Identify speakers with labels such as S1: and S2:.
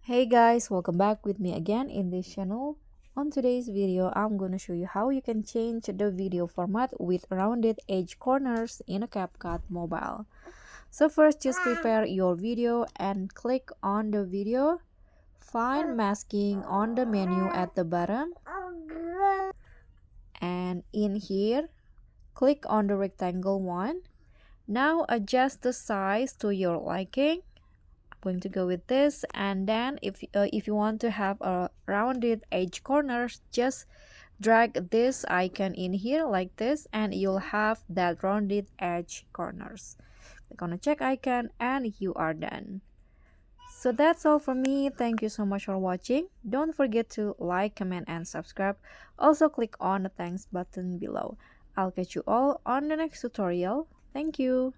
S1: Hey guys, welcome back with me again in this channel. On today's video, I'm going to show you how you can change the video format with rounded edge corners in a CapCut Mobile. So first, just prepare your video and click on the video. Find masking on the menu at the bottom. And in here, click on the rectangle one. Now adjust the size to your liking. Going to go with this, and then if you want to have a rounded edge corners, just drag this icon in here like this and you'll have that rounded edge corners. Click on the check icon and you are done. So that's all from me. Thank you so much for watching. Don't forget to like, comment, and subscribe. Also click on the thanks button below. I'll catch you all on the next tutorial. Thank you.